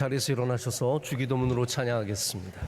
자리에서 일어나셔서 주기도문으로 찬양하겠습니다.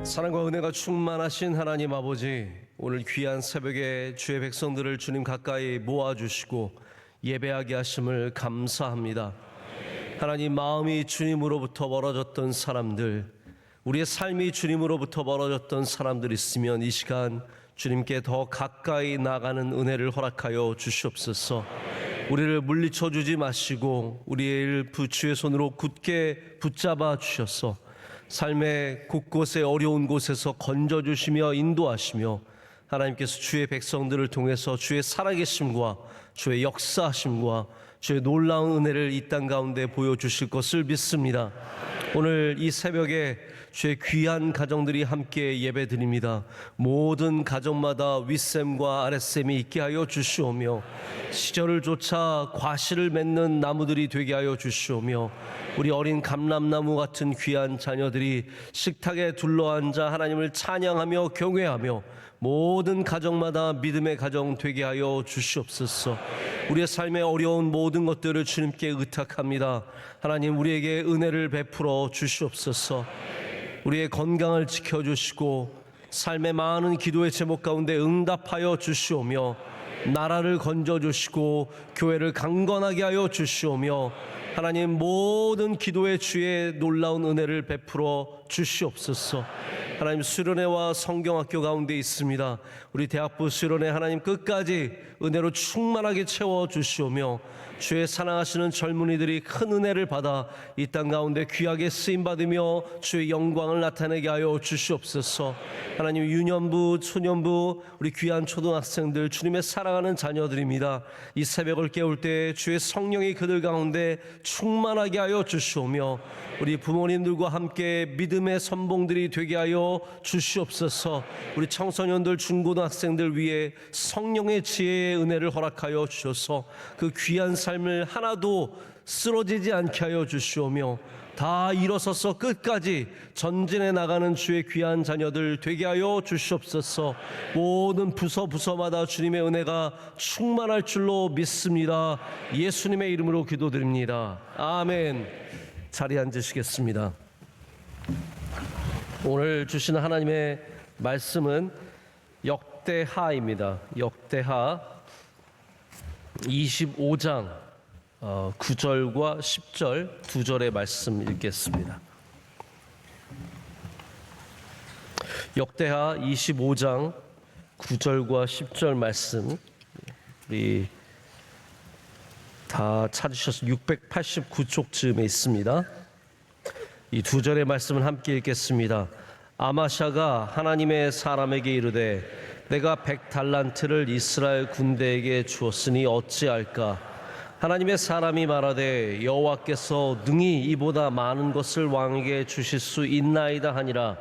사랑과 은혜가 충만하신 하나님 아버지, 오늘 귀한 새벽에 주의 백성들을 주님 가까이 모아주시고 예배하게 하심을 감사합니다. 하나님, 마음이 주님으로부터 멀어졌던 사람들, 우리의 삶이 주님으로부터 멀어졌던 사람들 있으면 이 시간 주님께 더 가까이 나가는 은혜를 허락하여 주시옵소서. 우리를 물리쳐 주지 마시고 우리의 주의 손으로 굳게 붙잡아 주셔서 삶의 곳곳에 어려운 곳에서 건져주시며 인도하시며 하나님께서 주의 백성들을 통해서 주의 살아계심과 주의 역사하심과 주의 놀라운 은혜를 이 땅 가운데 보여주실 것을 믿습니다. 오늘 이 새벽에 주의 귀한 가정들이 함께 예배드립니다. 모든 가정마다 윗샘과 아랫샘이 있게 하여 주시오며 시절을 쫓아 과실을 맺는 나무들이 되게 하여 주시오며 우리 어린 감람나무 같은 귀한 자녀들이 식탁에 둘러앉아 하나님을 찬양하며 경외하며 모든 가정마다 믿음의 가정 되게 하여 주시옵소서. 우리의 삶의 어려운 모든 것들을 주님께 의탁합니다. 하나님, 우리에게 은혜를 베풀어 주시옵소서. 우리의 건강을 지켜주시고 삶의 많은 기도의 제목 가운데 응답하여 주시오며 나라를 건져주시고 교회를 강건하게 하여 주시오며 하나님, 모든 기도의 주의 놀라운 은혜를 베풀어 주시옵소서. 하나님, 수련회와 성경학교 가운데 있습니다. 우리 대학부 수련회 하나님 끝까지 은혜로 충만하게 채워주시오며 주의 사랑하시는 젊은이들이 큰 은혜를 받아 이 땅 가운데 귀하게 쓰임받으며 주의 영광을 나타내게 하여 주시옵소서. 하나님, 유년부, 소년부, 우리 귀한 초등학생들, 주님의 사랑하는 자녀들입니다. 이 새벽을 깨울 때 주의 성령이 그들 가운데 충만하게 하여 주시오며 우리 부모님들과 함께 믿음의 선봉들이 되게 하여 주시옵소서. 우리 청소년들, 중고등학생들 위해 성령의 지혜의 은혜를 허락하여 주셔서 그 귀한 삶을 하나도 쓰러지지 않게 하여 주시오며 다 일어서서 끝까지 전진해 나가는 주의 귀한 자녀들 되게 하여 주시옵소서. 모든 부서마다 주님의 은혜가 충만할 줄로 믿습니다. 예수님의 이름으로 기도드립니다. 아멘. 자리에 앉으시겠습니다. 오늘 주시는 하나님의 말씀은 역대하입니다. 역대하 25장 9절과 10절 두 절의 말씀 읽겠습니다. 역대하 25장 9절과 10절 말씀, 우리 다 찾으셔서 689쪽쯤에 있습니다. 이 두 절의 말씀을 함께 읽겠습니다. 아마샤가 하나님의 사람에게 이르되 내가 100달란트를 이스라엘 군대에게 주었으니 어찌할까? 하나님의 사람이 말하되 여호와께서 능히 이보다 많은 것을 왕에게 주실 수 있나이다 하니라.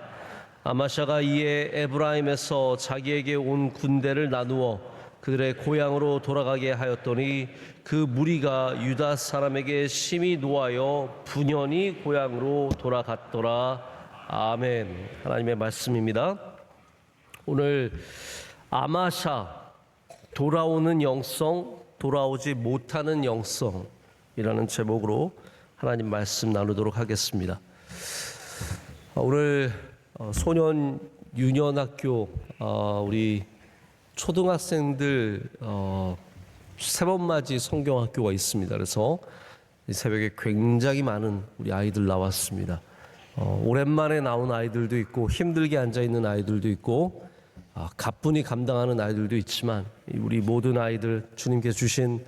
아마샤가 이에 에브라임에서 자기에게 온 군대를 나누어 그들의 고향으로 돌아가게 하였더니 그 무리가 유다 사람에게 심히 노하여 분연히 고향으로 돌아갔더라. 아멘. 하나님의 말씀입니다. 오늘 아마샤, 돌아오는 영성, 돌아오지 못하는 영성이라는 제목으로 하나님 말씀 나누도록 하겠습니다. 오늘 소년 유년학교 우리 초등학생들 세번맞이 성경학교가 있습니다. 그래서 이 새벽에 굉장히 많은 우리 아이들 나왔습니다. 오랜만에 나온 아이들도 있고 힘들게 앉아있는 아이들도 있고 가뿐히 감당하는 아이들도 있지만 우리 모든 아이들 주님께서 주신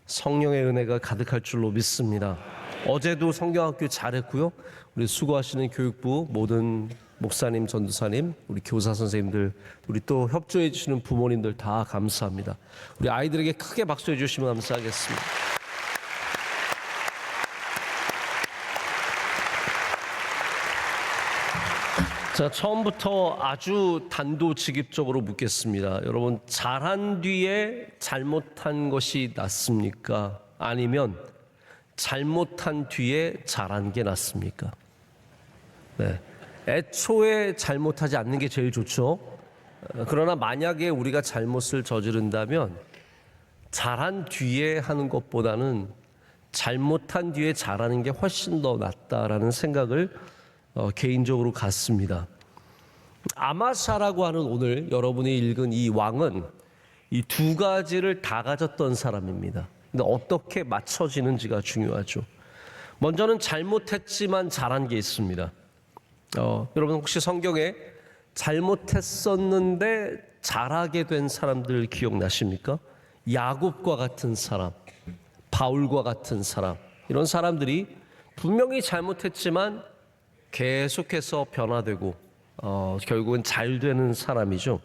성령의 은혜가 가득할 줄로 믿습니다. 어제도 성경학교 잘했고요. 우리 수고하시는 교육부 모든 목사님, 전도사님, 우리 교사 선생님들, 우리 또 협조해 주시는 부모님들 다 감사합니다. 우리 아이들에게 크게 박수해 주시면 감사하겠습니다. 자, 처음부터 아주 단도직입적으로 묻겠습니다. 여러분, 잘한 뒤에 잘못한 것이 낫습니까? 아니면 잘못한 뒤에 잘한 게 낫습니까? 네. 애초에 잘못하지 않는 게 제일 좋죠. 그러나 만약에 우리가 잘못을 저지른다면 잘한 뒤에 하는 것보다는 잘못한 뒤에 잘하는 게 훨씬 더 낫다라는 생각을 개인적으로 갖습니다. 아마샤라고 하는 오늘 여러분이 읽은 이 왕은 이 두 가지를 다 가졌던 사람입니다. 근데 어떻게 맞춰지는지가 중요하죠. 먼저는 잘못했지만 잘한 게 있습니다. 여러분 혹시 성경에 잘못했었는데 잘하게 된 사람들 기억나십니까? 야곱과 같은 사람, 바울과 같은 사람, 이런 사람들이 분명히 잘못했지만 계속해서 변화되고 결국은 잘 되는 사람이죠.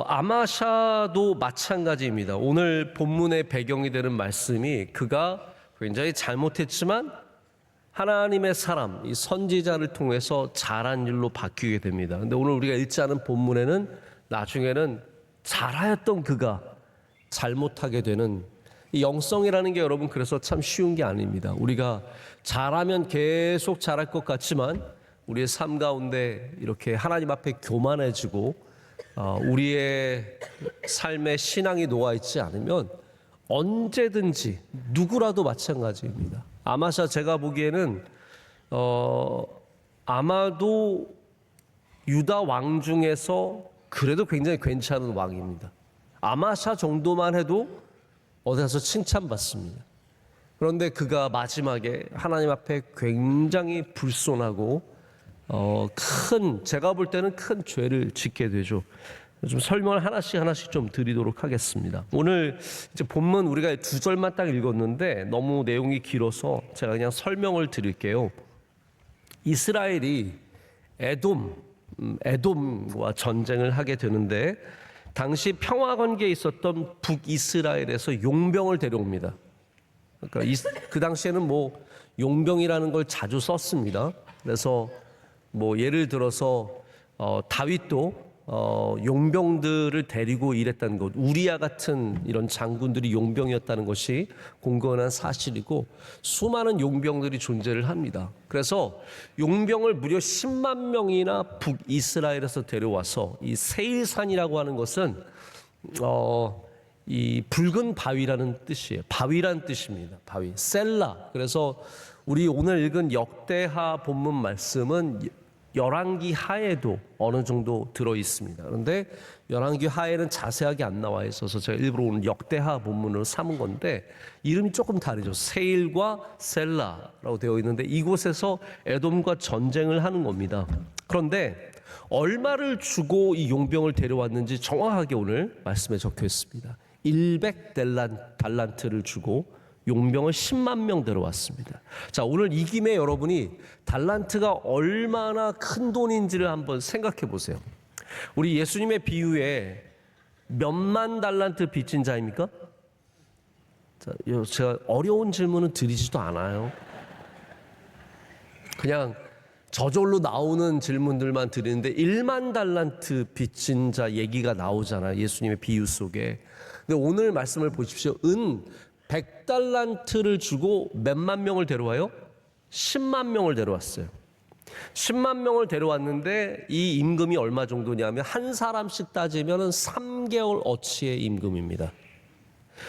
아마샤도 마찬가지입니다. 오늘 본문의 배경이 되는 말씀이 그가 굉장히 잘못했지만 하나님의 사람, 이 선지자를 통해서 잘한 일로 바뀌게 됩니다. 근데 오늘 우리가 읽지 않은 본문에는 나중에는 잘하였던 그가 잘못하게 되는, 이 영성이라는 게 여러분 그래서 참 쉬운 게 아닙니다. 우리가 잘하면 계속 잘할 것 같지만 우리의 삶 가운데 이렇게 하나님 앞에 교만해지고 우리의 삶에 신앙이 녹아있지 않으면 언제든지 누구라도 마찬가지입니다. 아마샤 제가 보기에는 아마도 유다 왕 중에서 그래도 굉장히 괜찮은 왕입니다. 아마샤 정도만 해도 어디 가서 칭찬받습니다. 그런데 그가 마지막에 하나님 앞에 굉장히 불손하고 제가 볼 때는 큰 죄를 짓게 되죠. 좀 설명을 하나씩 좀 드리도록 하겠습니다. 오늘 이제 본문 우리가 2절만 딱 읽었는데 너무 내용이 길어서 제가 그냥 설명을 드릴게요. 이스라엘이 에돔과 전쟁을 하게 되는데 당시 평화 관계에 있었던 북이스라엘에서 용병을 데려옵니다. 그러니까 그 당시에는 뭐 용병이라는 걸 자주 썼습니다. 그래서 뭐 예를 들어서 다윗도 용병들을 데리고 일했다는 것, 우리야 같은 이런 장군들이 용병이었다는 것이 공건한 사실이고 수많은 용병들이 존재를 합니다. 그래서 용병을 무려 10만 명이나 북이스라엘에서 데려와서 이 세일산이라고 하는 것은 이 붉은 바위라는 뜻이에요. 바위란 뜻입니다. 바위, 셀라. 그래서 우리 오늘 읽은 역대하 본문 말씀은 열왕기 하에도 어느 정도 들어 있습니다. 그런데 열왕기 하에는 자세하게 안 나와 있어서 제가 일부러 오늘 역대하 본문으로 삼은 건데 이름이 조금 다르죠. 세일과 셀라라고 되어 있는데 이곳에서 에돔과 전쟁을 하는 겁니다. 그런데 얼마를 주고 이 용병을 데려왔는지 정확하게 오늘 말씀에 적혀 있습니다. 100달란트를 주고 용병을 10만 명 데려왔습니다. 자, 오늘 이 김에 여러분이 달란트가 얼마나 큰 돈인지를 한번 생각해 보세요. 우리 예수님의 비유에 몇만 달란트 빚진 자입니까? 자, 제가 어려운 질문은 드리지도 않아요. 그냥 저절로 나오는 질문들만 드리는데 1만 달란트 빚진 자 얘기가 나오잖아요. 예수님의 비유 속에. 근데 오늘 말씀을 보십시오. 은 100달란트를 주고 몇만 명을 데려와요? 10만 명을 데려왔어요. 10만 명을 데려왔는데 이 임금이 얼마 정도냐면 한 사람씩 따지면 3개월 어치의 임금입니다.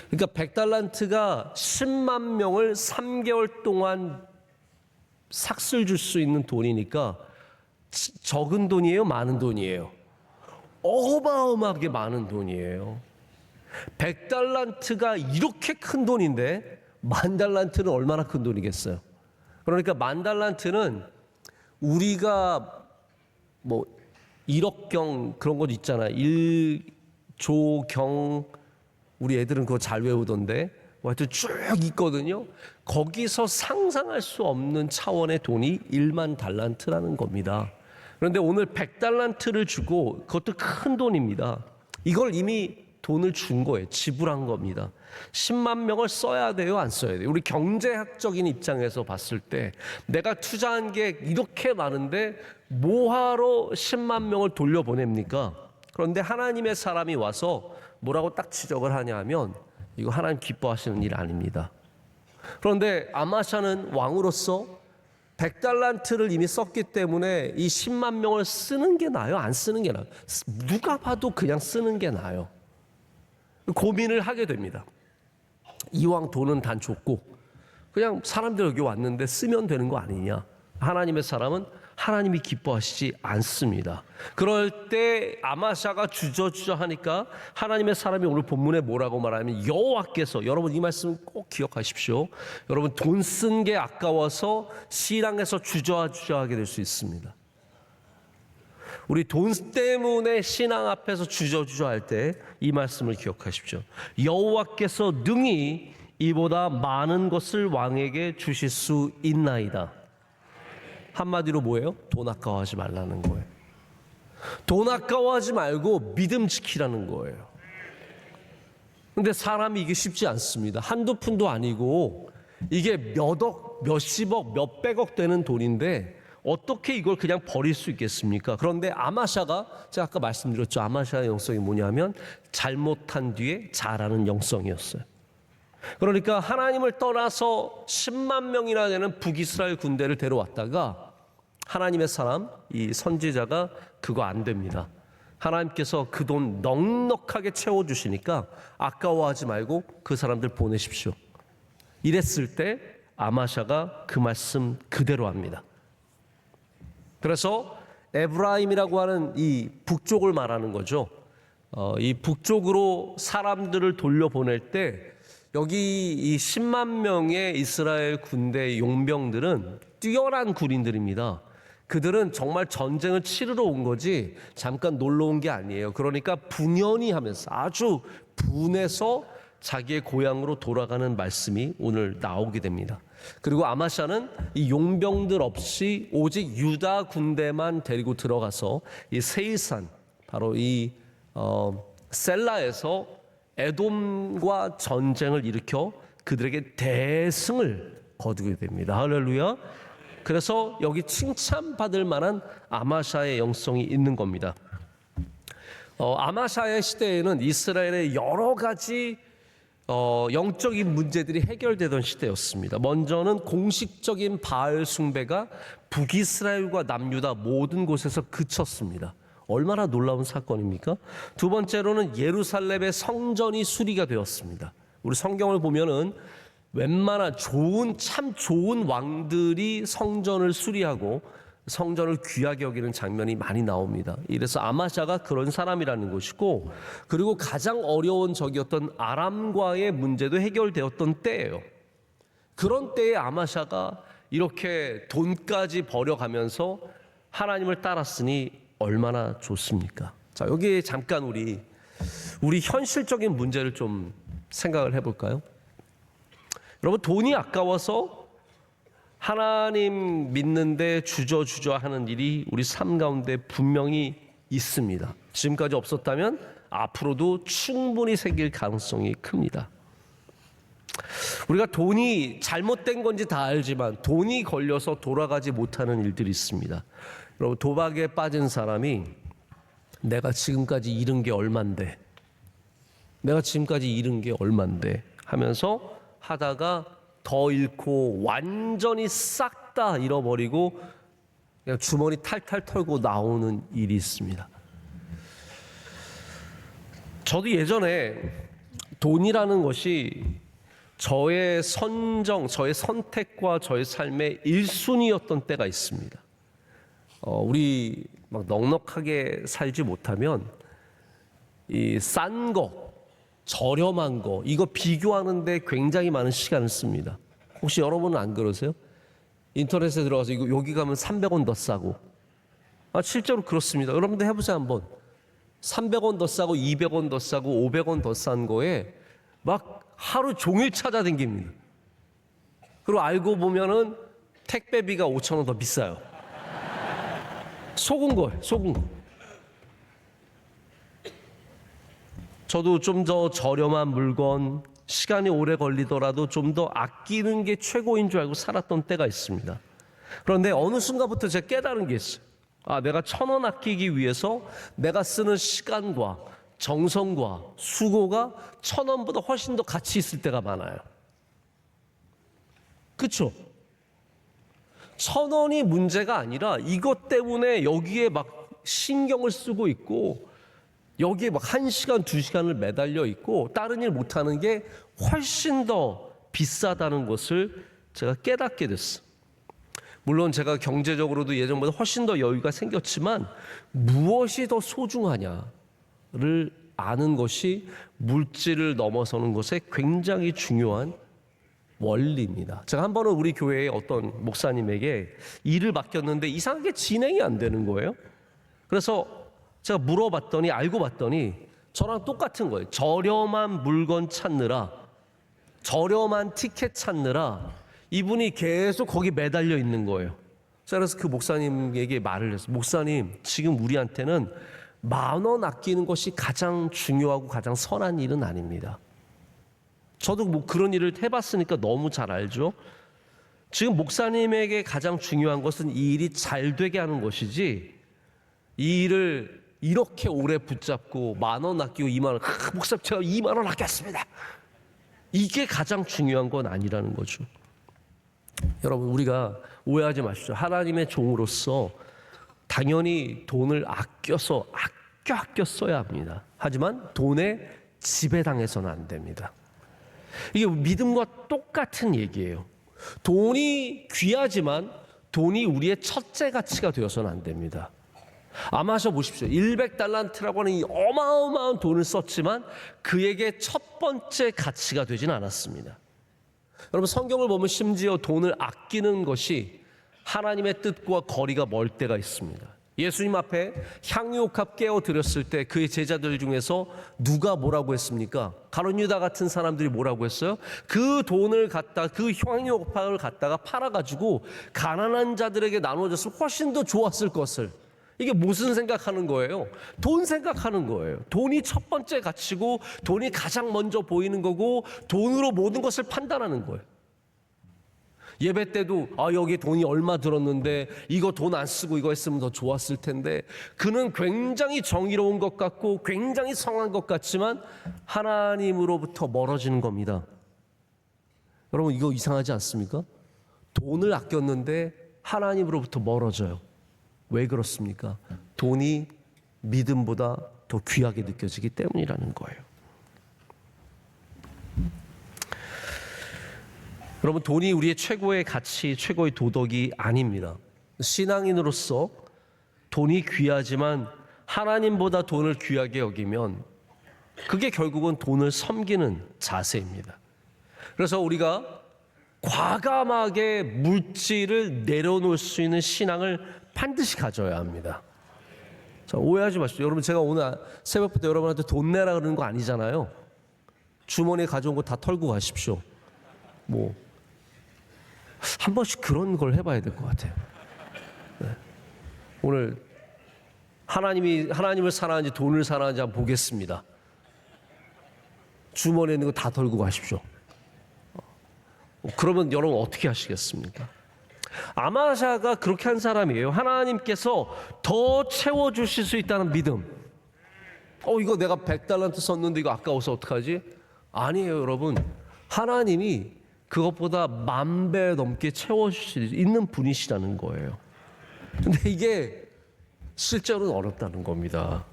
그러니까 100달란트가 10만 명을 3개월 동안 삭슬 줄 수 있는 돈이니까 적은 돈이에요? 많은 돈이에요? 어마어마하게 많은 돈이에요. 100달란트가 이렇게 큰 돈인데 10,000달란트는 얼마나 큰 돈이겠어요? 그러니까 10,000달란트는 우리가 뭐 1억경 그런 것 있잖아요. 1조경 우리 애들은 그거 잘 외우던데 하여튼 쭉 있거든요. 거기서 상상할 수 없는 차원의 돈이 1만 달란트라는 겁니다. 그런데 오늘 100달란트를 주고 그것도 큰 돈입니다. 이걸 이미 돈을 준 거예요. 지불한 겁니다. 10만 명을 써야 돼요? 안 써야 돼요? 우리 경제학적인 입장에서 봤을 때 내가 투자한 게 이렇게 많은데 뭐하러 10만 명을 돌려보냅니까? 그런데 하나님의 사람이 와서 뭐라고 딱 지적을 하냐 하면 이거 하나님 기뻐하시는 일 아닙니다. 그런데 아마샤는 왕으로서 100달란트를 이미 썼기 때문에 이 10만 명을 쓰는 게 나아요? 안 쓰는 게 나아요? 누가 봐도 그냥 쓰는 게 나아요. 고민을 하게 됩니다. 이왕 돈은 단 줬고 그냥 사람들 여기 왔는데 쓰면 되는 거 아니냐. 하나님의 사람은 하나님이 기뻐하시지 않습니다. 그럴 때 아마샤가 주저주저 하니까 하나님의 사람이 오늘 본문에 뭐라고 말하면 여호와께서, 여러분 이 말씀 꼭 기억하십시오. 여러분 돈 쓴 게 아까워서 신앙에서 주저주저하게 될 수 있습니다. 우리 돈 때문에 신앙 앞에서 주저주저할 때 이 말씀을 기억하십시오. 여호와께서 능히 이보다 많은 것을 왕에게 주실 수 있나이다. 한마디로 뭐예요? 돈 아까워하지 말라는 거예요. 돈 아까워하지 말고 믿음 지키라는 거예요. 근데 사람이 이게 쉽지 않습니다. 한두 푼도 아니고 이게 몇억, 몇십억, 몇백억 되는 돈인데 어떻게 이걸 그냥 버릴 수 있겠습니까? 그런데 아마샤가, 제가 아까 말씀드렸죠. 아마샤의 영성이 뭐냐면 잘못한 뒤에 잘하는 영성이었어요. 그러니까 하나님을 떠나서 10만 명이나 되는 북이스라엘 군대를 데려왔다가 하나님의 사람, 이 선지자가 그거 안 됩니다. 하나님께서 그 돈 넉넉하게 채워주시니까 아까워하지 말고 그 사람들 보내십시오. 이랬을 때 아마샤가 그 말씀 그대로 합니다. 그래서 에브라임이라고 하는 이 북쪽을 말하는 거죠. 이 북쪽으로 사람들을 돌려보낼 때 여기 이 10만 명의 이스라엘 군대 용병들은 뛰어난 군인들입니다. 그들은 정말 전쟁을 치르러 온 거지 잠깐 놀러 온 게 아니에요. 그러니까 분연히 하면서 아주 분해서 자기의 고향으로 돌아가는 말씀이 오늘 나오게 됩니다. 그리고 아마샤는 이 용병들 없이 오직 유다 군대만 데리고 들어가서 이 세일산, 바로 이 셀라에서 에돔과 전쟁을 일으켜 그들에게 대승을 거두게 됩니다. 할렐루야. 그래서 여기 칭찬받을 만한 아마샤의 영성이 있는 겁니다. 아마샤의 시대에는 이스라엘의 여러 가지 영적인 문제들이 해결되던 시대였습니다. 먼저는 공식적인 바알 숭배가 북이스라엘과 남유다 모든 곳에서 그쳤습니다. 얼마나 놀라운 사건입니까? 두 번째로는 예루살렘의 성전이 수리가 되었습니다. 우리 성경을 보면은 웬만한 참 좋은 왕들이 성전을 수리하고 성전을 귀하게 여기는 장면이 많이 나옵니다. 이래서 아마샤가 그런 사람이라는 것이고, 그리고 가장 어려운 적이었던 아람과의 문제도 해결되었던 때예요. 그런 때에 아마샤가 이렇게 돈까지 버려가면서 하나님을 따랐으니 얼마나 좋습니까? 자, 여기 잠깐 우리 현실적인 문제를 좀 생각을 해볼까요? 여러분, 돈이 아까워서 하나님 믿는데 주저주저 하는 일이 우리 삶 가운데 분명히 있습니다. 지금까지 없었다면 앞으로도 충분히 생길 가능성이 큽니다. 우리가 돈이 잘못된 건지 다 알지만 돈이 걸려서 돌아가지 못하는 일들이 있습니다. 여러분, 도박에 빠진 사람이 내가 지금까지 잃은 게 얼만데 하면서 하다가 더 잃고 완전히 싹 다 잃어버리고 그냥 주머니 탈탈 털고 나오는 일이 있습니다. 저도 예전에 돈이라는 것이 저의 선정, 저의 선택과 저의 삶의 1순위였던 때가 있습니다. 우리 막 넉넉하게 살지 못하면 이 싼 거, 저렴한 거 이거 비교하는데 굉장히 많은 시간을 씁니다. 혹시 여러분은 안 그러세요? 인터넷에 들어가서 이거 여기 가면 300원 더 싸고, 실제로 그렇습니다. 여러분들 해보세요 한번. 300원 더 싸고 200원 더 싸고 500원 더 싼 거에 막 하루 종일 찾아다닙니다. 그리고 알고 보면은 택배비가 5,000원 더 비싸요. 속은 거예요, 속은 거. 저도 좀 더 저렴한 물건, 시간이 오래 걸리더라도 좀 더 아끼는 게 최고인 줄 알고 살았던 때가 있습니다. 그런데 어느 순간부터 제가 깨달은 게 있어요. 내가 1,000원 아끼기 위해서 내가 쓰는 시간과 정성과 수고가 1,000원보다 훨씬 더 가치 있을 때가 많아요. 그렇죠? 1,000원이 문제가 아니라 이것 때문에 여기에 막 신경을 쓰고 있고 여기에 막 1시간, 2시간을 매달려 있고 다른 일 못하는 게 훨씬 더 비싸다는 것을 제가 깨닫게 됐어요. 물론 제가 경제적으로도 예전보다 훨씬 더 여유가 생겼지만 무엇이 더 소중하냐를 아는 것이 물질을 넘어서는 것에 굉장히 중요한 원리입니다. 제가 한 번은 우리 교회의 어떤 목사님에게 일을 맡겼는데 이상하게 진행이 안 되는 거예요. 그래서 제가 물어봤더니 알고 봤더니 저랑 똑같은 거예요. 저렴한 물건 찾느라, 저렴한 티켓 찾느라 이분이 계속 거기 매달려 있는 거예요. 그래서 그 목사님에게 말을 했어요. 목사님, 지금 우리한테는 10,000원 아끼는 것이 가장 중요하고 가장 선한 일은 아닙니다. 저도 뭐 그런 일을 해봤으니까 너무 잘 알죠. 지금 목사님에게 가장 중요한 것은 이 일이 잘 되게 하는 것이지, 이 일을 이렇게 오래 붙잡고 10,000원 아끼고 20,000원, 목사님 제가 20,000원 아꼈습니다, 이게 가장 중요한 건 아니라는 거죠. 여러분, 우리가 오해하지 마십시오. 하나님의 종으로서 당연히 돈을 아껴 써야 합니다. 하지만 돈에 지배당해서는 안 됩니다. 이게 믿음과 똑같은 얘기예요. 돈이 귀하지만 돈이 우리의 첫째 가치가 되어서는 안 됩니다. 아마 하셔 보십시오. 100달란트라고 하는 이 어마어마한 돈을 썼지만 그에게 첫 번째 가치가 되진 않았습니다. 여러분, 성경을 보면 심지어 돈을 아끼는 것이 하나님의 뜻과 거리가 멀 때가 있습니다. 예수님 앞에 향유옥합 깨어 드렸을 때 그의 제자들 중에서 누가 뭐라고 했습니까? 가룟 유다 같은 사람들이 뭐라고 했어요? 그 돈을 갖다, 그 향유옥합을 갖다가 팔아가지고 가난한 자들에게 나눠줬으면 훨씬 더 좋았을 것을. 이게 무슨 생각하는 거예요? 돈 생각하는 거예요. 돈이 첫 번째 가치고 돈이 가장 먼저 보이는 거고 돈으로 모든 것을 판단하는 거예요. 예배 때도 여기 돈이 얼마 들었는데 이거 돈 안 쓰고 이거 했으면 더 좋았을 텐데, 그는 굉장히 정의로운 것 같고 굉장히 성한 것 같지만 하나님으로부터 멀어지는 겁니다. 여러분, 이거 이상하지 않습니까? 돈을 아꼈는데 하나님으로부터 멀어져요. 왜 그렇습니까? 돈이 믿음보다 더 귀하게 느껴지기 때문이라는 거예요. 여러분, 돈이 우리의 최고의 가치, 최고의 도덕이 아닙니다. 신앙인으로서 돈이 귀하지만 하나님보다 돈을 귀하게 여기면 그게 결국은 돈을 섬기는 자세입니다. 그래서 우리가 과감하게 물질을 내려놓을 수 있는 신앙을 반드시 가져야 합니다. 자, 오해하지 마십시오. 여러분, 제가 오늘 새벽부터 여러분한테 돈 내라 그러는 거 아니잖아요. 주머니에 가져온 거 다 털고 가십시오. 뭐 한 번씩 그런 걸 해봐야 될 것 같아요. 네. 오늘 하나님을 사랑하는지 돈을 사랑하는지 한번 보겠습니다. 주머니에 있는 거 다 덜고 가십시오. 그러면 여러분 어떻게 하시겠습니까? 아마샤가 그렇게 한 사람이에요. 하나님께서 더 채워주실 수 있다는 믿음. 이거 내가 100달란트 썼는데 이거 아까워서 어떡하지? 아니에요, 여러분. 하나님이 그것보다 10,000배 넘게 채워주실 수 있는 분이시라는 거예요. 근데 이게 실제로는 어렵다는 겁니다.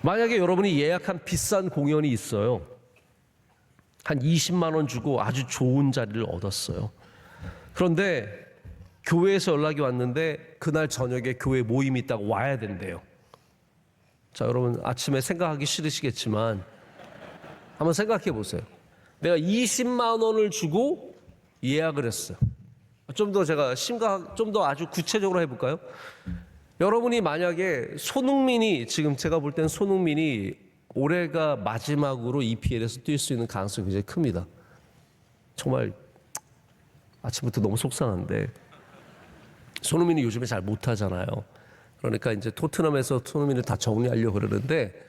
만약에 여러분이 예약한 비싼 공연이 있어요. 한 20만 원 주고 아주 좋은 자리를 얻었어요. 그런데 교회에서 연락이 왔는데 그날 저녁에 교회 모임이 있다고 와야 된대요. 자, 여러분 아침에 생각하기 싫으시겠지만 한번 생각해 보세요. 내가 20만 원을 주고 예약을 했어요. 좀 더 제가 좀 더 아주 구체적으로 해볼까요? 여러분이 만약에 지금 제가 볼 땐 손흥민이 올해가 마지막으로 EPL에서 뛸 수 있는 가능성이 굉장히 큽니다. 정말 아침부터 너무 속상한데 손흥민이 요즘에 잘 못하잖아요. 그러니까 이제 토트넘에서 손흥민을 다 정리하려고 그러는데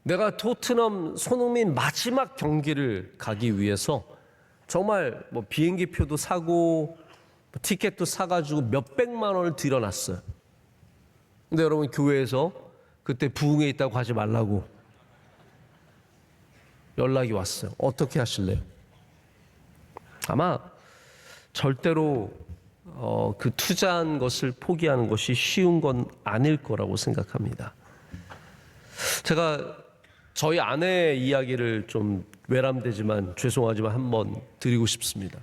내가 토트넘 손흥민 마지막 경기를 가기 위해서 정말 뭐 비행기 표도 사고 티켓도 사가지고 몇백만 원을 들여놨어요. 근데 여러분 교회에서 그때 부흥회 있다고 가지 말라고 연락이 왔어요. 어떻게 하실래요? 아마 절대로 그 투자한 것을 포기하는 것이 쉬운 건 아닐 거라고 생각합니다. 제가 저희 아내의 이야기를 좀 외람되지만 죄송하지만 한번 드리고 싶습니다.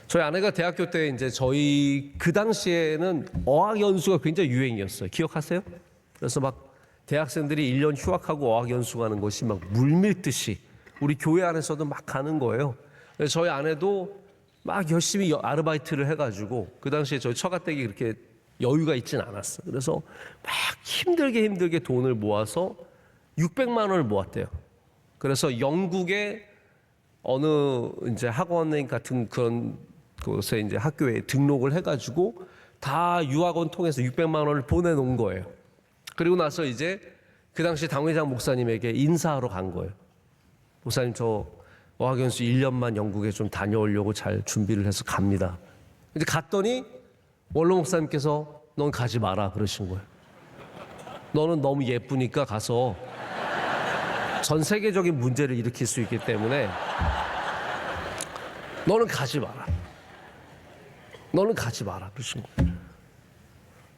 저희 아내가 대학교 때 이제 저희 그 당시에는 어학연수가 굉장히 유행이었어요. 기억하세요? 그래서 막 대학생들이 1년 휴학하고 어학연수 가는 것이 막 물밀듯이 우리 교회 안에서도 막 가는 거예요. 그래서 저희 아내도 막 열심히 아르바이트를 해가지고 그 당시에 저희 처가댁이 그렇게 여유가 있진 않았어요. 그래서 막 힘들게 돈을 모아서 600만 원을 모았대요. 그래서 영국의 어느 이제 학원 같은 그런 곳에 이제 학교에 등록을 해가지고 다 유학원 통해서 600만 원을 보내놓은 거예요. 그리고 나서 이제 그 당시 당회장 목사님에게 인사하러 간 거예요. 목사님 저 어학연수 1년만 영국에 좀 다녀오려고 잘 준비를 해서 갑니다. 이제 갔더니 원로 목사님께서 넌 가지 마라 그러신 거예요. 너는 너무 예쁘니까 가서 전 세계적인 문제를 일으킬 수 있기 때문에 너는 가지 마라. 너는 가지 마라 그러신 거예요.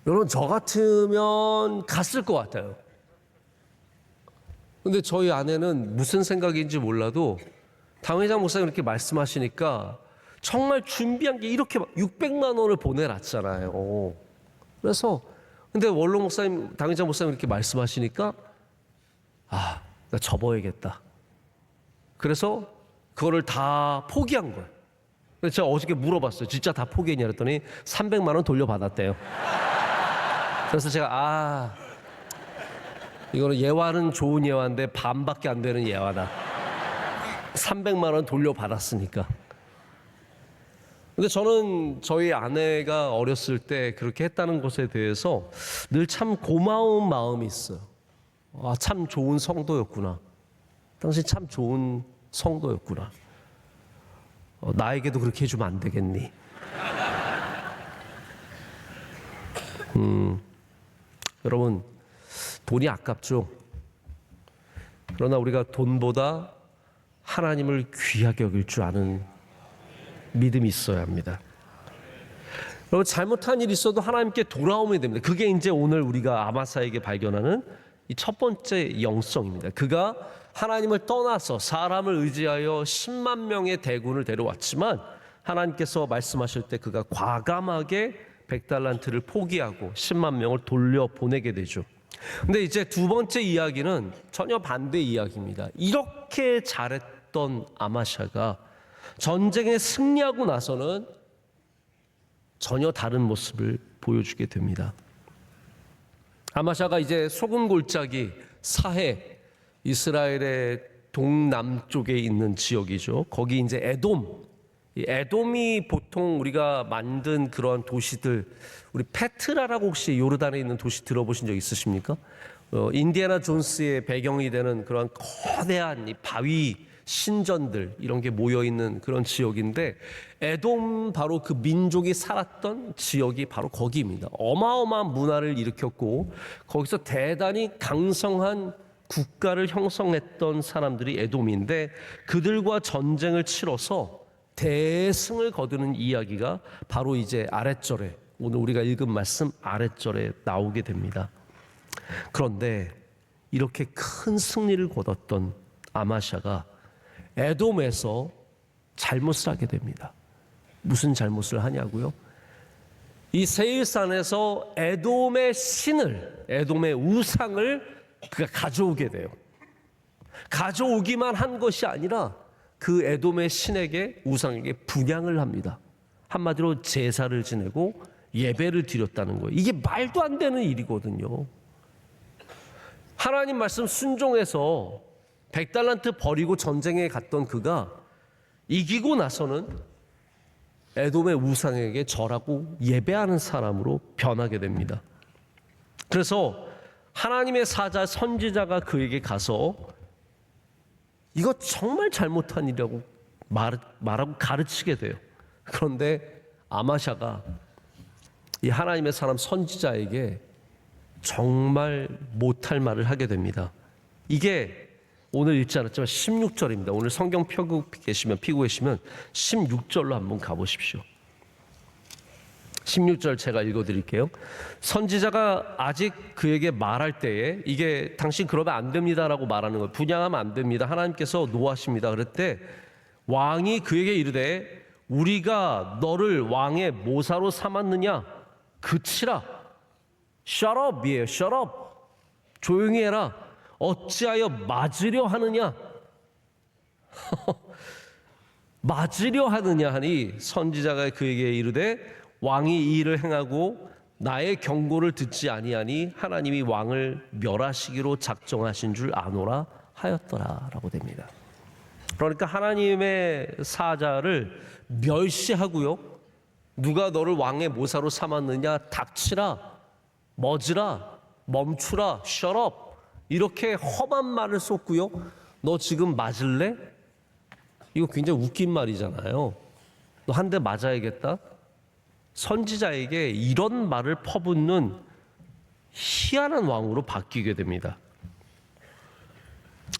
여러분 저 같으면 갔을 것 같아요. 근데 저희 아내는 무슨 생각인지 몰라도 당회장 목사님 이렇게 말씀하시니까 정말 준비한 게 이렇게 600만 원을 보내놨잖아요. 그래서 근데 원로 목사님, 당회장 목사님 이렇게 말씀하시니까 나 접어야겠다. 그래서 그거를 다 포기한 거예요. 그래서 제가 어저께 물어봤어요. 진짜 다 포기했냐 그랬더니 300만 원 돌려받았대요. 그래서 제가 이거는 예화는 좋은 예화인데 반밖에 안 되는 예화다. 300만 원 돌려받았으니까. 근데 저는 저희 아내가 어렸을 때 그렇게 했다는 것에 대해서 늘 참 고마운 마음이 있어요. 참 좋은 성도였구나. 당신 참 좋은 성도였구나. 나에게도 그렇게 해주면 안 되겠니? 여러분 돈이 아깝죠. 그러나 우리가 돈보다 하나님을 귀하게 여길 줄 아는 믿음이 있어야 합니다. 여러분 잘못한 일이 있어도 하나님께 돌아오면 됩니다. 그게 이제 오늘 우리가 아마사에게 발견하는 이 첫 번째 영성입니다. 그가 하나님을 떠나서 사람을 의지하여 10만 명의 대군을 데려왔지만 하나님께서 말씀하실 때 그가 과감하게 100달란트를 포기하고 10만 명을 돌려보내게 되죠. 근데 이제 두 번째 이야기는 전혀 반대 이야기입니다. 이렇게 잘했던 아마샤가 전쟁에 승리하고 나서는 전혀 다른 모습을 보여주게 됩니다. 아마샤가 이제 소금 골짜기 사해, 이스라엘의 동남쪽에 있는 지역이죠. 거기 이제 에돔, 이 에돔이 보통 우리가 만든 그런 도시들, 우리 페트라라고 혹시 요르단에 있는 도시 들어보신 적 있으십니까? 인디애나 존스의 배경이 되는 그런 거대한 이 바위 신전들 이런 게 모여 있는 그런 지역인데, 에돔 바로 그 민족이 살았던 지역이 바로 거기입니다. 어마어마한 문화를 일으켰고 거기서 대단히 강성한 국가를 형성했던 사람들이 에돔인데, 그들과 전쟁을 치러서 대승을 거두는 이야기가 바로 이제 아랫절에, 오늘 우리가 읽은 말씀 아랫절에 나오게 됩니다. 그런데 이렇게 큰 승리를 거뒀던 아마샤가 에돔에서 잘못을 하게 됩니다. 무슨 잘못을 하냐고요? 이 세일산에서 에돔의 신을, 에돔의 우상을 그가 가져오게 돼요. 가져오기만 한 것이 아니라 그 에돔의 신에게, 우상에게 분향을 합니다. 한마디로 제사를 지내고 예배를 드렸다는 거예요. 이게 말도 안 되는 일이거든요. 하나님 말씀 순종해서 100달란트 버리고 전쟁에 갔던 그가 이기고 나서는 에돔의 우상에게 절하고 예배하는 사람으로 변하게 됩니다. 그래서 하나님의 사자 선지자가 그에게 가서 이거 정말 잘못한 일이라고 말하고 가르치게 돼요. 그런데 아마샤가 이 하나님의 사람 선지자에게 정말 못할 말을 하게 됩니다. 이게 오늘 읽지 않았지만 16절입니다. 오늘 성경 피고 계시면 16절로 한번 가보십시오. 16절 제가 읽어드릴게요. 선지자가 아직 그에게 말할 때에, 이게 당신 그러면 안 됩니다라고 말하는 거예요. 분향하면 안 됩니다. 하나님께서 노하십니다. 그럴 때 왕이 그에게 이르되 우리가 너를 왕의 모사로 삼았느냐? 그치라. Shut up이에요. Shut up. 조용히 해라. 어찌하여 맞으려 하느냐? 맞으려 하느냐 하니 선지자가 그에게 이르되 왕이 이 일을 행하고 나의 경고를 듣지 아니하니 하나님이 왕을 멸하시기로 작정하신 줄 아노라 하였더라라고 됩니다. 그러니까 하나님의 사자를 멸시하고요, 누가 너를 왕의 모사로 삼았느냐? 닥치라, 멎으라, 멈추라, shut up, 이렇게 험한 말을 쏟고요, 너 지금 맞을래? 이거 굉장히 웃긴 말이잖아요. 너 한 대 맞아야겠다. 선지자에게 이런 말을 퍼붓는 희한한 왕으로 바뀌게 됩니다.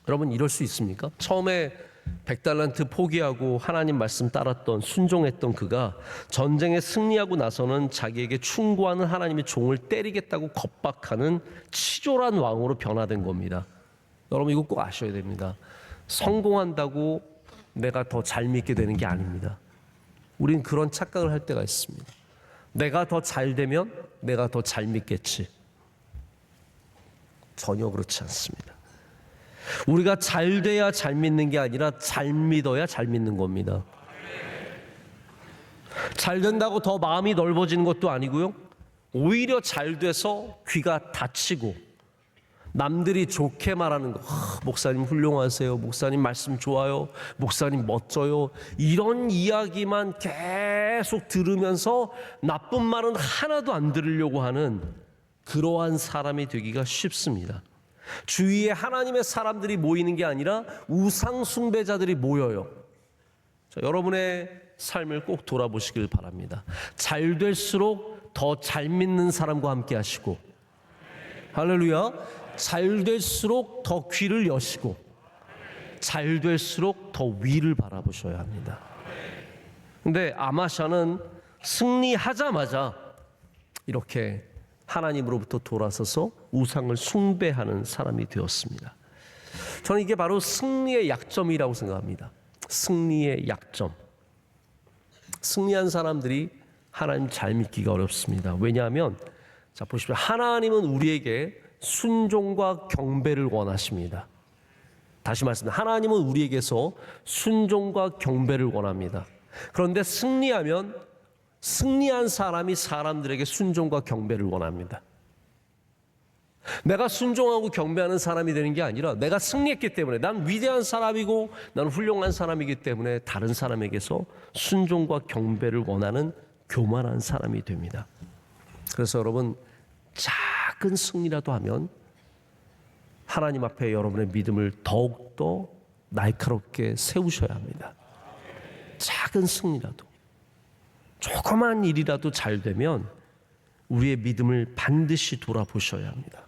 여러분, 이럴 수 있습니까? 처음에 100달란트 포기하고 하나님 말씀 따랐던, 순종했던 그가 전쟁에 승리하고 나서는 자기에게 충고하는 하나님의 종을 때리겠다고 겁박하는 치졸한 왕으로 변화된 겁니다. 여러분, 이거 꼭 아셔야 됩니다. 성공한다고 내가 더 잘 믿게 되는 게 아닙니다. 우린 그런 착각을 할 때가 있습니다. 내가 더 잘 되면 내가 더 잘 믿겠지. 전혀 그렇지 않습니다. 우리가 잘 돼야 잘 믿는 게 아니라 잘 믿어야 잘 믿는 겁니다. 잘 된다고 더 마음이 넓어지는 것도 아니고요, 오히려 잘 돼서 귀가 닫히고 남들이 좋게 말하는 거, 목사님 훌륭하세요, 목사님 말씀 좋아요, 목사님 멋져요, 이런 이야기만 계속 들으면서 나쁜 말은 하나도 안 들으려고 하는 그러한 사람이 되기가 쉽습니다. 주위에 하나님의 사람들이 모이는 게 아니라 우상 숭배자들이 모여요. 자, 여러분의 삶을 꼭 돌아보시길 바랍니다. 잘 될수록 더 잘 믿는 사람과 함께 하시고, 할렐루야, 잘 될수록 더 귀를 여시고, 잘 될수록 더 위를 바라보셔야 합니다. 근데 아마샤는 승리하자마자 이렇게 하나님으로부터 돌아서서 우상을 숭배하는 사람이 되었습니다. 저는 이게 바로 승리의 약점이라고 생각합니다. 승리의 약점. 승리한 사람들이 하나님 잘 믿기가 어렵습니다. 왜냐하면, 자, 보십시오. 하나님은 우리에게 순종과 경배를 원하십니다. 다시 말씀드립니다. 하나님은 우리에게서 순종과 경배를 원합니다. 그런데 승리한 사람이 사람들에게 순종과 경배를 원합니다. 내가 순종하고 경배하는 사람이 되는 게 아니라 내가 승리했기 때문에, 난 위대한 사람이고 난 훌륭한 사람이기 때문에 다른 사람에게서 순종과 경배를 원하는 교만한 사람이 됩니다. 그래서 여러분, 작은 승리라도 하면 하나님 앞에 여러분의 믿음을 더욱더 날카롭게 세우셔야 합니다. 작은 승리라도, 조그만 일이라도 잘 되면 우리의 믿음을 반드시 돌아보셔야 합니다.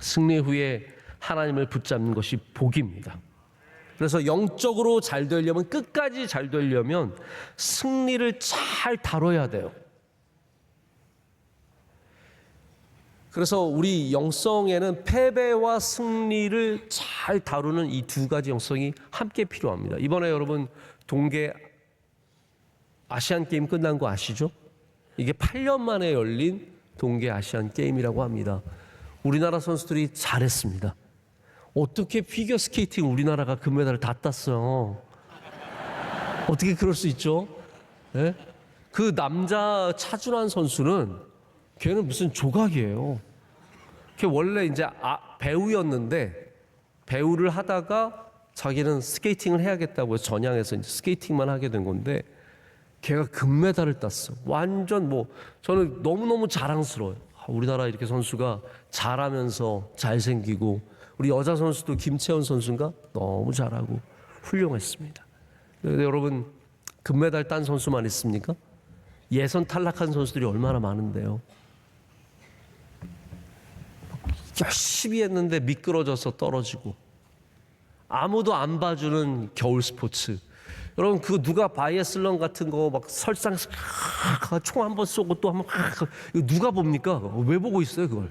승리 후에 하나님을 붙잡는 것이 복입니다. 그래서 영적으로 잘 되려면, 끝까지 잘 되려면 승리를 잘 다뤄야 돼요. 그래서 우리 영성에는 패배와 승리를 잘 다루는 이 두 가지 영성이 함께 필요합니다. 이번에 여러분 동계 아시안 게임 끝난 거 아시죠? 이게 8년 만에 열린 동계 아시안 게임이라고 합니다. 우리나라 선수들이 잘했습니다. 어떻게 피겨 스케이팅 우리나라가 금메달을 다 땄어요? 어떻게 그럴 수 있죠? 네? 그 남자 차준환 선수는 걔는 무슨 조각이에요. 걔 원래 이제 배우였는데 배우를 하다가 자기는 스케이팅을 해야겠다고 해서 전향해서 이제 스케이팅만 하게 된 건데 걔가 금메달을 땄어. 완전 저는 너무너무 자랑스러워요. 우리나라 이렇게 선수가 잘하면서 잘생기고, 우리 여자 선수도 김채원 선수인가? 너무 잘하고 훌륭했습니다. 그런데 여러분, 금메달 딴 선수만 있습니까? 예선 탈락한 선수들이 얼마나 많은데요. 열심히 했는데 미끄러져서 떨어지고, 아무도 안 봐주는 겨울 스포츠. 여러분, 그 누가 바이애슬론 같은 거 막 설상 총 한 번 쏘고 또 한 번, 이거 누가 봅니까? 왜 보고 있어요 그걸?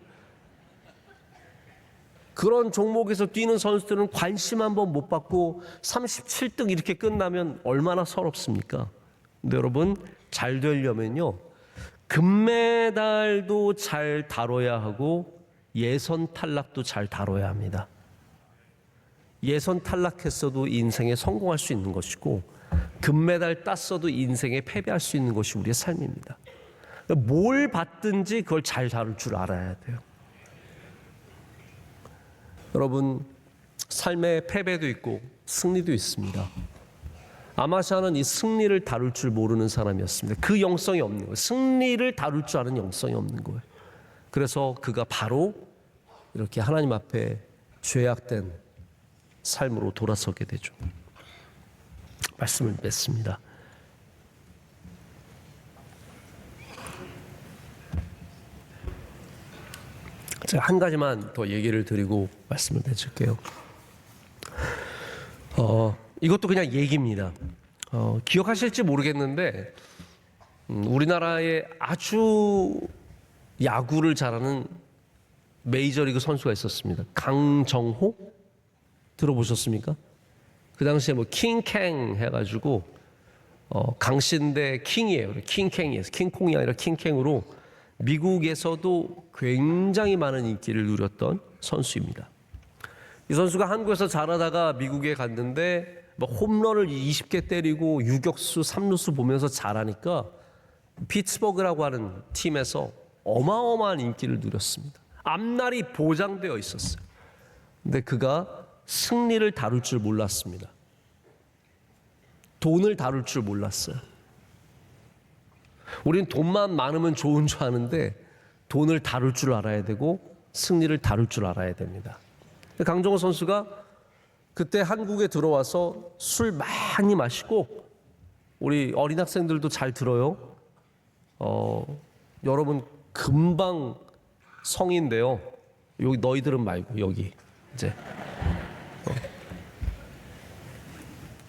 그런 종목에서 뛰는 선수들은 관심 한 번 못 받고 37등 이렇게 끝나면 얼마나 서럽습니까? 근데 여러분, 잘 되려면요, 금메달도 잘 다뤄야 하고 예선 탈락도 잘 다뤄야 합니다. 예선 탈락했어도 인생에 성공할 수 있는 것이고, 금메달 땄어도 인생에 패배할 수 있는 것이 우리의 삶입니다. 뭘 받든지 그걸 잘 다룰 줄 알아야 돼요. 여러분, 삶에 패배도 있고 승리도 있습니다. 아마샤는 이 승리를 다룰 줄 모르는 사람이었습니다. 그 영성이 없는 거예요. 승리를 다룰 줄 아는 영성이 없는 거예요. 그래서 그가 바로 이렇게 하나님 앞에 죄악된 삶으로 돌아서게 되죠. 말씀을 맺습니다. 제가 한 가지만 더 얘기를 드리고 말씀을 맺을게요. 이것도 그냥 얘기입니다. 기억하실지 모르겠는데 우리나라에 아주 야구를 잘하는 메이저리그 선수가 있었습니다. 강정호? 들어보셨습니까? 그 당시에 킹캥 해가지고 강신대 킹이에요. 킹캥이에요. 킹콩이 아니라 킹캥으로 미국에서도 굉장히 많은 인기를 누렸던 선수입니다. 이 선수가 한국에서 잘하다가 미국에 갔는데 홈런을 20개 때리고 유격수, 3루수 보면서 잘하니까 피츠버그라고 하는 팀에서 어마어마한 인기를 누렸습니다. 앞날이 보장되어 있었어요. 근데 그가 승리를 다룰 줄 몰랐습니다. 돈을 다룰 줄 몰랐어요. 우린 돈만 많으면 좋은 줄 아는데 돈을 다룰 줄 알아야 되고 승리를 다룰 줄 알아야 됩니다. 강정호 선수가 그때 한국에 들어와서 술 많이 마시고, 우리 어린 학생들도 잘 들어요. 여러분 금방 성인 돼요. 여기 너희들은 말고 여기 이제.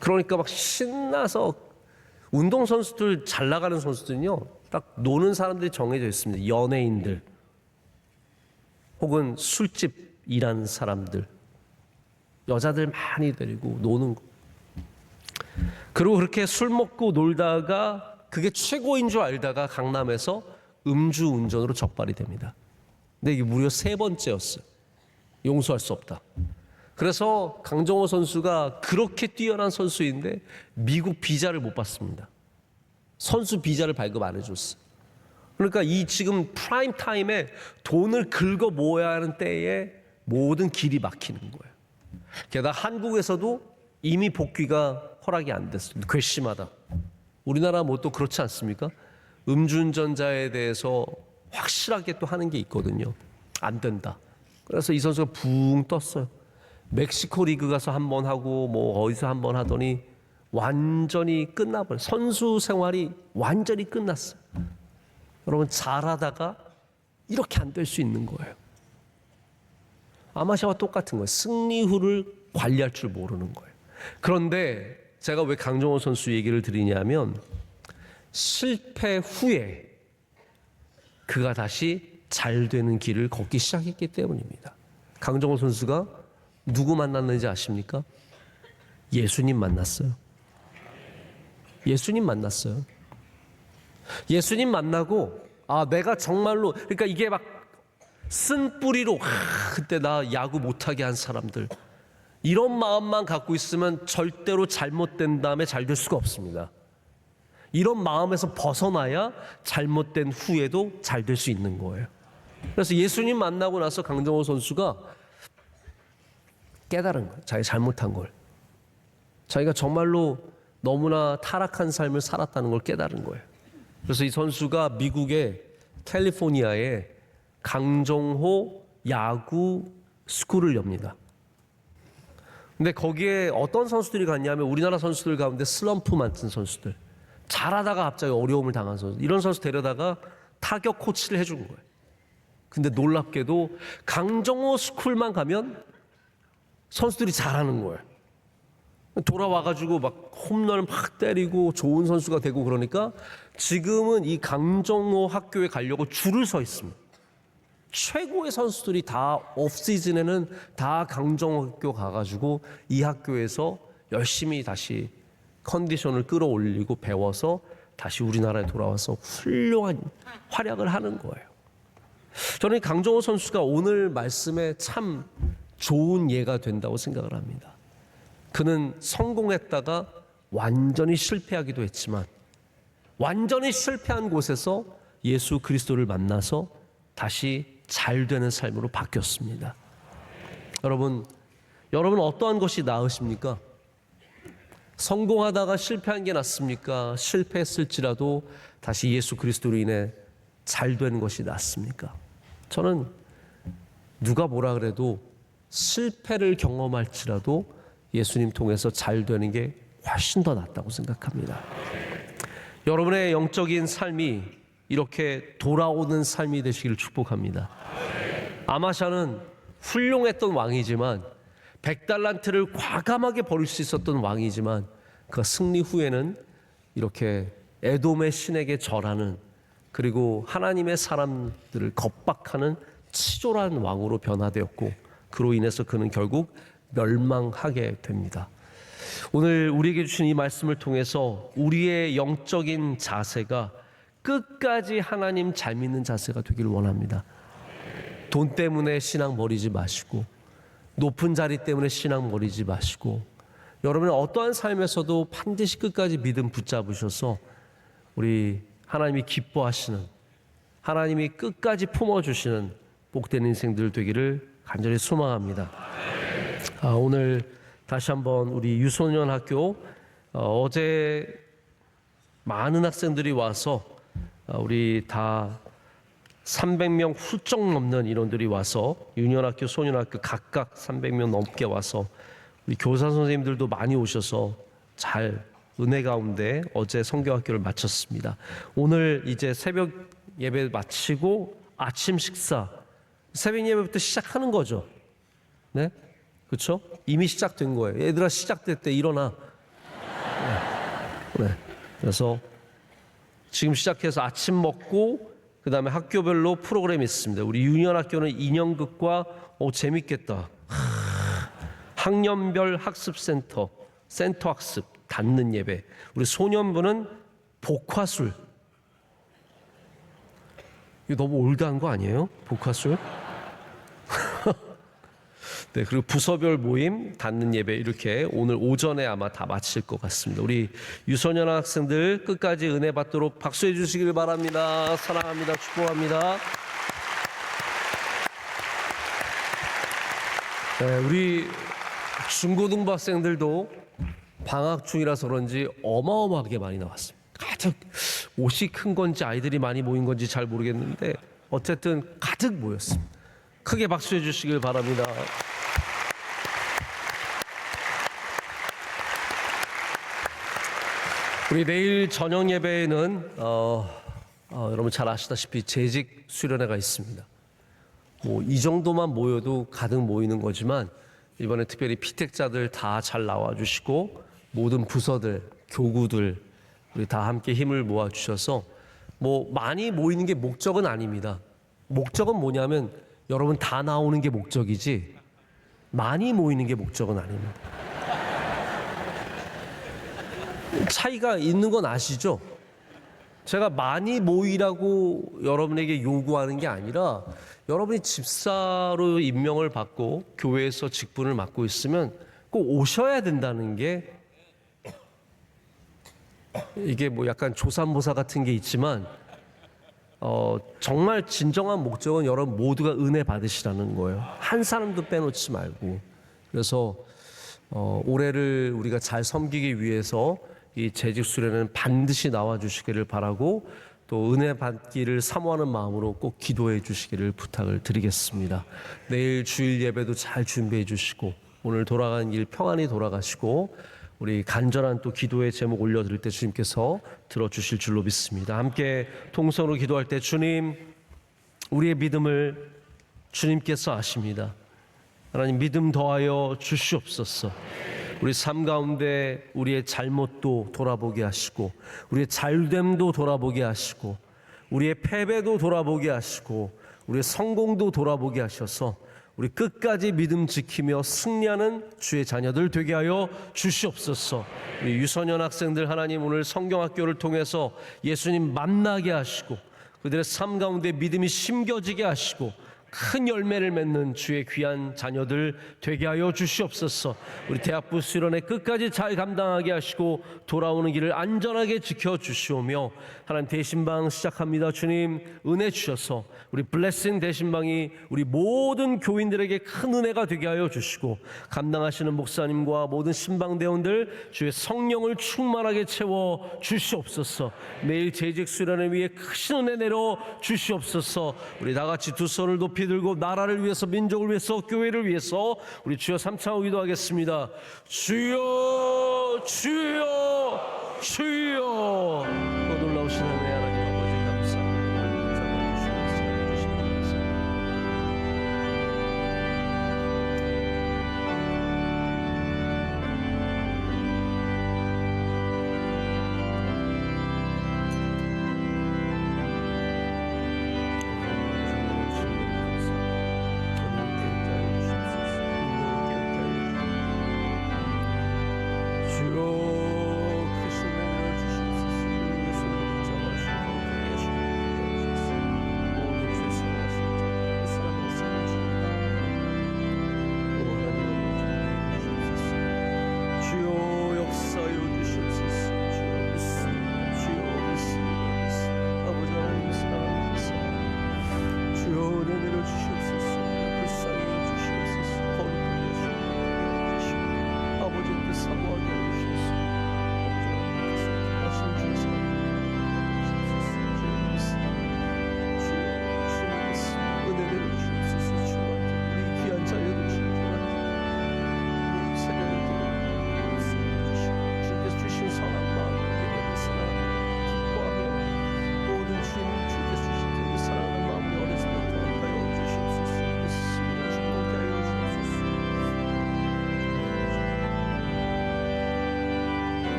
그러니까 막 신나서, 운동선수들 잘 나가는 선수들은요, 딱 노는 사람들이 정해져 있습니다. 연예인들 혹은 술집 일하는 사람들, 여자들 많이 데리고 노는 거. 그리고 그렇게 술 먹고 놀다가 그게 최고인 줄 알다가 강남에서 음주운전으로 적발이 됩니다. 근데 이게 무려 3번째였어요. 용서할 수 없다. 그래서 강정호 선수가 그렇게 뛰어난 선수인데 미국 비자를 못 받습니다. 선수 비자를 발급 안 해줬어요. 그러니까 이 지금 프라임 타임에 돈을 긁어 모아야 하는 때에 모든 길이 막히는 거예요. 게다가 한국에서도 이미 복귀가 허락이 안 됐어요. 괘씸하다. 우리나라 뭐 또 그렇지 않습니까? 음주운전자에 대해서 확실하게 또 하는 게 있거든요. 안 된다. 그래서 이 선수가 붕 떴어요. 멕시코 리그 가서 한 번 하고 뭐 어디서 한 번 하더니 완전히 끝나버려요. 선수 생활이 완전히 끝났어요. 여러분, 잘하다가 이렇게 안 될 수 있는 거예요. 아마샤와 똑같은 거예요. 승리 후를 관리할 줄 모르는 거예요. 그런데 제가 왜 강정호 선수 얘기를 드리냐면 실패 후에 그가 다시 잘 되는 길을 걷기 시작했기 때문입니다. 강정호 선수가 누구 만났는지 아십니까? 예수님 만났어요. 예수님 만났어요. 예수님 만나고 내가 정말로, 그러니까 이게 막 쓴 뿌리로 그때 나 야구 못하게 한 사람들, 이런 마음만 갖고 있으면 절대로 잘못된 다음에 잘 될 수가 없습니다. 이런 마음에서 벗어나야 잘못된 후에도 잘 될 수 있는 거예요. 그래서 예수님 만나고 나서 강정호 선수가 깨달은 거예요. 자기 잘못한 걸. 자기가 정말로 너무나 타락한 삶을 살았다는 걸 깨달은 거예요. 그래서 이 선수가 미국의 캘리포니아에 강정호 야구 스쿨을 엽니다. 근데 거기에 어떤 선수들이 갔냐면 우리나라 선수들 가운데 슬럼프 많은 선수들, 잘하다가 갑자기 어려움을 당한 선수, 이런 선수 데려다가 타격 코치를 해준 거예요. 근데 놀랍게도 강정호 스쿨만 가면 선수들이 잘하는 거예요. 돌아와가지고 막 홈런을 막 때리고 좋은 선수가 되고 그러니까 지금은 이 강정호 학교에 가려고 줄을 서 있습니다. 최고의 선수들이 다 오프시즌에는 다 강정호 학교 가가지고 이 학교에서 열심히 다시 컨디션을 끌어올리고 배워서 다시 우리나라에 돌아와서 훌륭한 활약을 하는 거예요. 저는 강정호 선수가 오늘 말씀에 참 좋은 예가 된다고 생각을 합니다. 그는 성공했다가 완전히 실패하기도 했지만 완전히 실패한 곳에서 예수 그리스도를 만나서 다시 잘 되는 삶으로 바뀌었습니다. 여러분 어떠한 것이 나으십니까? 성공하다가 실패한 게 낫습니까? 실패했을지라도 다시 예수 그리스도로 인해 잘 되는 것이 낫습니까? 저는 누가 뭐라 그래도 실패를 경험할지라도 예수님 통해서 잘 되는 게 훨씬 더 낫다고 생각합니다. 여러분의 영적인 삶이 이렇게 돌아오는 삶이 되시기를 축복합니다. 아마샤는 훌륭했던 왕이지만 100달란트를 과감하게 버릴 수 있었던 왕이지만 그 승리 후에는 이렇게 에돔의 신에게 절하는, 그리고 하나님의 사람들을 겁박하는 치졸한 왕으로 변화되었고 그로 인해서 그는 결국 멸망하게 됩니다. 오늘 우리에게 주신 이 말씀을 통해서 우리의 영적인 자세가 끝까지 하나님 잘 믿는 자세가 되기를 원합니다. 돈 때문에 신앙 버리지 마시고, 높은 자리 때문에 신앙 버리지 마시고, 여러분의 어떠한 삶에서도 반드시 끝까지 믿음 붙잡으셔서 우리 하나님이 기뻐하시는, 하나님이 끝까지 품어주시는 복된 인생들 되기를 간절히 소망합니다. 오늘 다시 한번 우리 유소년 학교 어제 많은 학생들이 와서 우리 다 300명 훌쩍 넘는 인원들이 와서 유년학교, 소년학교 각각 300명 넘게 와서 우리 교사 선생님들도 많이 오셔서 잘 은혜 가운데 어제 성경학교를 마쳤습니다. 오늘 이제 새벽 예배 마치고 아침 식사, 새벽 예배부터 시작하는 거죠. 네? 그렇죠? 이미 시작된 거예요. 얘들아 시작됐대, 일어나. 네. 그래서 지금 시작해서 아침 먹고 그 다음에 학교별로 프로그램이 있습니다. 우리 유년학교는 인형극과 재밌겠다. 학년별 학습센터, 센터 학습, 닫는 예배. 우리 소년부는 복화술. 이거 너무 올드한 거 아니에요? 복화술? 네, 그리고 부서별 모임, 닫는 예배 이렇게 오늘 오전에 아마 다 마칠 것 같습니다. 우리 유소년 학생들 끝까지 은혜 받도록 박수해 주시길 바랍니다. 사랑합니다. 축복합니다. 네, 우리 중고등부 학생들도 방학 중이라서 그런지 어마어마하게 많이 나왔습니다. 가득 옷이 큰 건지 아이들이 많이 모인 건지 잘 모르겠는데 어쨌든 가득 모였습니다. 크게 박수해 주시길 바랍니다. 우리 내일 저녁 예배에는 여러분 잘 아시다시피 재직 수련회가 있습니다. 뭐 이 정도만 모여도 가득 모이는 거지만 이번에 특별히 피택자들 다 잘 나와주시고 모든 부서들, 교구들 우리 다 함께 힘을 모아주셔서 뭐 많이 모이는 게 목적은 아닙니다. 목적은 뭐냐면 여러분 다 나오는 게 목적이지 많이 모이는 게 목적은 아닙니다. 차이가 있는 건 아시죠? 제가 많이 모이라고 여러분에게 요구하는 게 아니라 여러분이 집사로 임명을 받고 교회에서 직분을 맡고 있으면 꼭 오셔야 된다는 게 이게 뭐 약간 조삼모사 같은 게 있지만 정말 진정한 목적은 여러분 모두가 은혜 받으시라는 거예요. 한 사람도 빼놓지 말고. 그래서 올해를 우리가 잘 섬기기 위해서 이 재직 수련회는 반드시 나와 주시기를 바라고 또 은혜 받기를 사모하는 마음으로 꼭 기도해 주시기를 부탁을 드리겠습니다. 내일 주일 예배도 잘 준비해 주시고 오늘 돌아가는 길 평안히 돌아가시고 우리 간절한 또 기도의 제목 올려드릴 때 주님께서 들어주실 줄로 믿습니다. 함께 통성으로 기도할 때 주님, 우리의 믿음을 주님께서 아십니다. 하나님 믿음 더하여 주시옵소서. 우리 삶 가운데 우리의 잘못도 돌아보게 하시고 우리의 잘됨도 돌아보게 하시고 우리의 패배도 돌아보게 하시고 우리의 성공도 돌아보게 하셔서 우리 끝까지 믿음 지키며 승리하는 주의 자녀들 되게 하여 주시옵소서. 우리 유소년 학생들 하나님 오늘 성경학교를 통해서 예수님 만나게 하시고 그들의 삶 가운데 믿음이 심겨지게 하시고 큰 열매를 맺는 주의 귀한 자녀들 되게 하여 주시옵소서. 우리 대학부 수련회 끝까지 잘 감당하게 하시고 돌아오는 길을 안전하게 지켜주시오며 하나님 대신방 시작합니다. 주님 은혜 주셔서 우리 블레싱 대신방이 우리 모든 교인들에게 큰 은혜가 되게 하여 주시고 감당하시는 목사님과 모든 신방대원들 주의 성령을 충만하게 채워 주시옵소서. 매일 재직 수련회 위에 크신 은혜 내려 주시옵소서. 우리 다같이 두 손을 높이 들고 나라를 위해서 민족을 위해서 교회를 위해서 우리 주여 삼창하고 기도하겠습니다. 주여 주여 주여. 놀라우신 은혜 하나님 아버지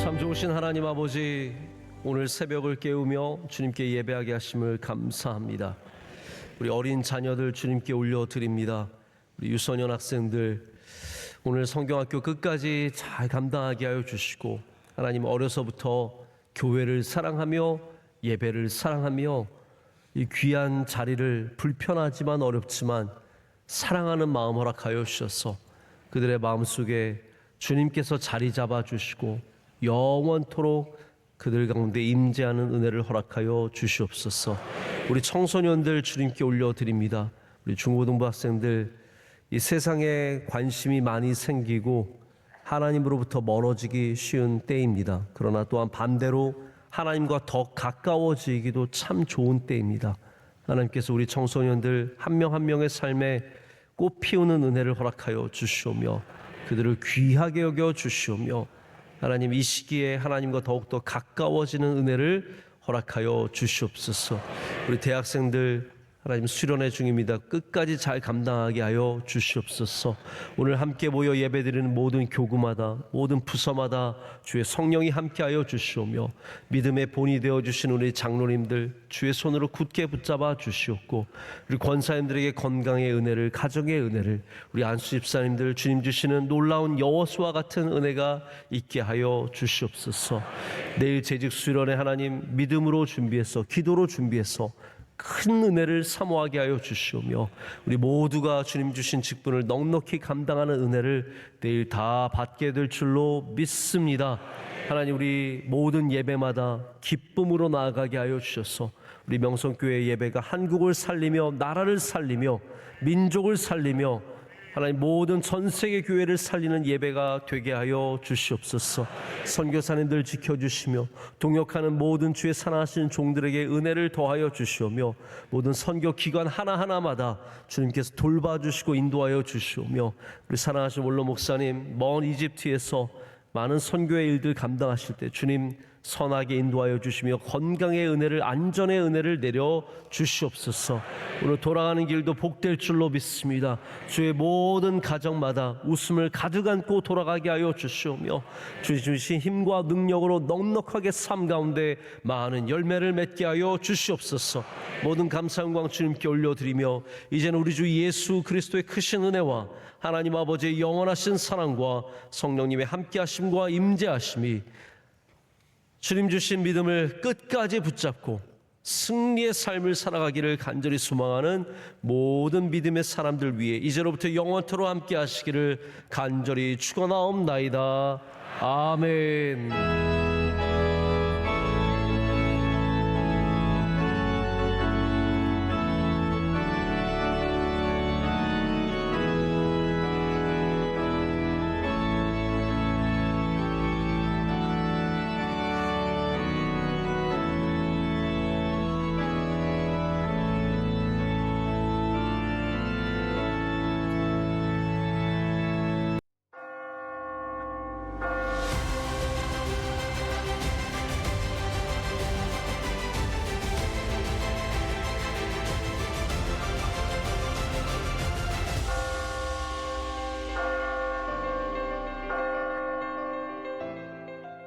참 좋으신 하나님 아버지, 오늘 새벽을 깨우며 주님께 예배하게 하심을 감사합니다. 우리 어린 자녀들 주님께 올려드립니다. 우리 유소년 학생들 오늘 성경학교 끝까지 잘 감당하게 하여 주시고 하나님 어려서부터 교회를 사랑하며 예배를 사랑하며 이 귀한 자리를 불편하지만 어렵지만 사랑하는 마음 허락하여 주셔서 그들의 마음속에 주님께서 자리 잡아 주시고 영원토록 그들 가운데 임재하는 은혜를 허락하여 주시옵소서. 우리 청소년들 주님께 올려드립니다. 우리 중고등부 학생들, 이 세상에 관심이 많이 생기고 하나님으로부터 멀어지기 쉬운 때입니다. 그러나 또한 반대로 하나님과 더 가까워지기도 참 좋은 때입니다. 하나님께서 우리 청소년들 한 명 한 명의 삶에 꽃 피우는 은혜를 허락하여 주시오며 그들을 귀하게 여겨 주시오며 하나님, 이 시기에 하나님과 더욱더 가까워지는 은혜를 허락하여 주시옵소서. 우리 대학생들 하나님 수련회 중입니다. 끝까지 잘 감당하게 하여 주시옵소서. 오늘 함께 모여 예배드리는 모든 교구마다, 모든 부서마다 주의 성령이 함께하여 주시오며 믿음의 본이 되어주신 우리 장로님들 주의 손으로 굳게 붙잡아 주시옵고 우리 권사님들에게 건강의 은혜를, 가정의 은혜를, 우리 안수 집사님들 주님 주시는 놀라운 여호수아 같은 은혜가 있게 하여 주시옵소서. 내일 재직 수련회 하나님 믿음으로 준비해서, 기도로 준비해서 큰 은혜를 사모하게 하여 주시오며 우리 모두가 주님 주신 직분을 넉넉히 감당하는 은혜를 내일 다 받게 될 줄로 믿습니다. 하나님, 우리 모든 예배마다 기쁨으로 나아가게 하여 주셔서 우리 명성교회 예배가 한국을 살리며 나라를 살리며 민족을 살리며 하나님 모든 전 세계 교회를 살리는 예배가 되게 하여 주시옵소서. 선교사님들 지켜주시며 동역하는 모든 주의 사랑하시는 종들에게 은혜를 더하여 주시오며 모든 선교 기관 하나하나마다 주님께서 돌봐주시고 인도하여 주시오며 우리 사랑하신 원로 목사님 먼 이집트에서 많은 선교의 일들 감당하실 때 주님 선하게 인도하여 주시며 건강의 은혜를, 안전의 은혜를 내려 주시옵소서. 오늘 돌아가는 길도 복될 줄로 믿습니다. 주의 모든 가정마다 웃음을 가득 안고 돌아가게 하여 주시오며 주님 주신 힘과 능력으로 넉넉하게 삶 가운데 많은 열매를 맺게 하여 주시옵소서. 모든 감사 영광 주님께 올려드리며 이제는 우리 주 예수 그리스도의 크신 은혜와 하나님 아버지의 영원하신 사랑과 성령님의 함께하심과 임재하심이 주님 주신 믿음을 끝까지 붙잡고 승리의 삶을 살아가기를 간절히 소망하는 모든 믿음의 사람들 위해 이제로부터 영원토록 함께 하시기를 간절히 축원하옵나이다. 아멘.